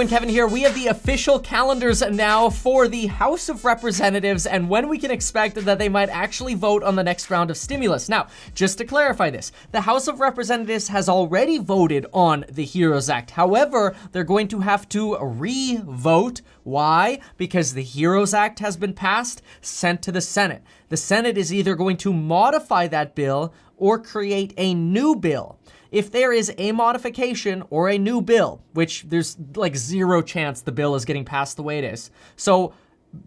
everyone, Kevin here. We have the official calendars now for the House of Representatives and when we can expect that they might actually vote on the next round of stimulus. Now, just to clarify this, the House of Representatives has already voted on the HEROES Act. However, they're going to have to re-vote. Why? Because the HEROES Act has been passed, sent to the Senate. The Senate is either going to modify that bill or create a new bill. If there is a modification or a new bill, which there's like zero chance the bill is getting passed the way it is. So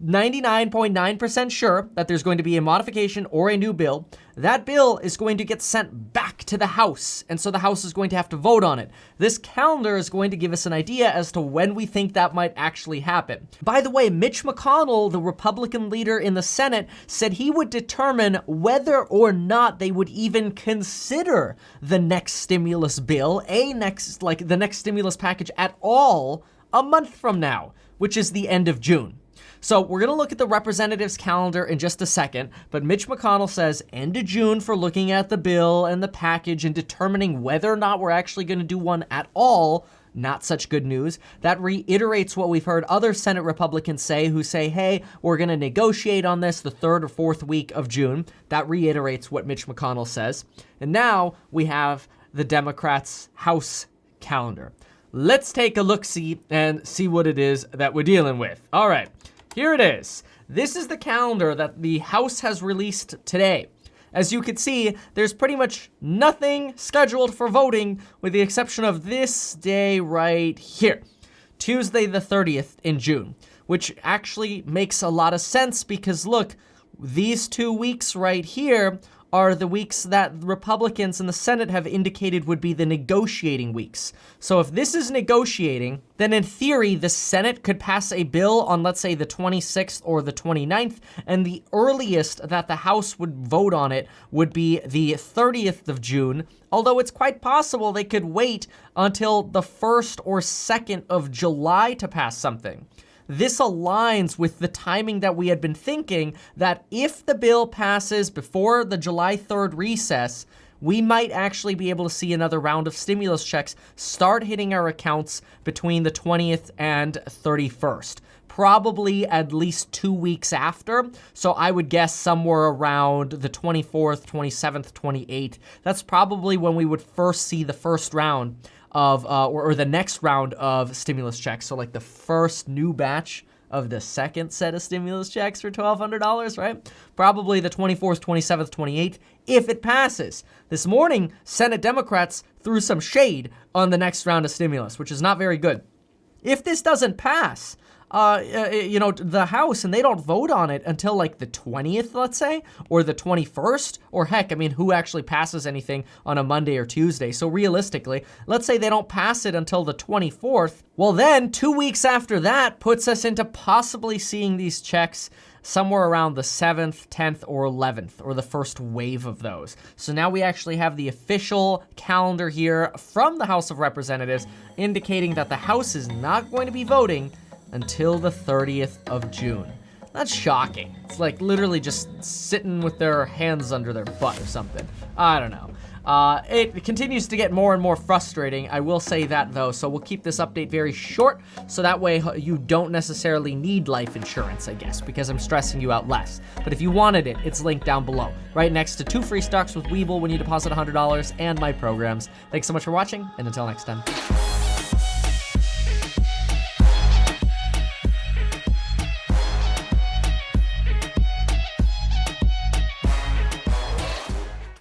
99.9% sure that there's going to be a modification or a new bill. That bill is going to get sent back to the House, and so the House is going to have to vote on it. This calendar is going to give us an idea as to when we think that might actually happen. By the way, Mitch McConnell, the Republican leader in the Senate, said he would determine whether or not they would even consider the next stimulus bill, the next stimulus package at all, a month from now, which is the end of June. So we're going to look at the representatives' calendar in just a second, but Mitch McConnell says end of June for looking at the bill and the package and determining whether or not we're actually going to do one at all. Not such good news. That reiterates what we've heard other Senate Republicans say who say, hey, we're going to negotiate on this the 3rd or 4th week of June. That reiterates what Mitch McConnell says. And now we have the Democrats' House calendar. Let's take a look-see and see what it is that we're dealing with. All right. Here it is. This is the calendar that the House has released today. As you can see, there's pretty much nothing scheduled for voting with the exception of this day right here, Tuesday the 30th in June, which actually makes a lot of sense because look, these 2 weeks right here are the weeks that Republicans in the Senate have indicated would be the negotiating weeks. So if this is negotiating, then in theory, the Senate could pass a bill on, let's say, the 26th or the 29th, and the earliest that the House would vote on it would be the 30th of June, although it's quite possible they could wait until the 1st or 2nd of July to pass something. This aligns with the timing that we had been thinking that if the bill passes before the July 3rd recess, we might actually be able to see another round of stimulus checks start hitting our accounts between the 20th and 31st. Probably at least 2 weeks after. So I would guess somewhere around the 24th, 27th, 28th. That's probably when we would first see the first round of, or the next round of stimulus checks. So like the first new batch of the second set of stimulus checks for $1,200, right? Probably the 24th, 27th, 28th, if it passes. This morning, Senate Democrats threw some shade on the next round of stimulus, which is not very good. If this doesn't pass, the House, and they don't vote on it until like the 20th, let's say, or the 21st, or heck, I mean, who actually passes anything on a Monday or Tuesday? So realistically, let's say they don't pass it until the 24th. Well, then 2 weeks after that puts us into possibly seeing these checks somewhere around the 7th, 10th, or 11th, or the first wave of those. So now we actually have the official calendar here from the House of Representatives indicating that the House is not going to be voting until the 30th of June. That's shocking. It's like literally just sitting with their hands under their butt or something. I don't know. It continues to get more and more frustrating. I will say that though, so we'll keep this update very short so that way you don't necessarily need life insurance, I guess, because I'm stressing you out less. But if you wanted it, it's linked down below, right next to 2 free stocks with Webull when you deposit $100 and my programs. Thanks so much for watching, and until next time.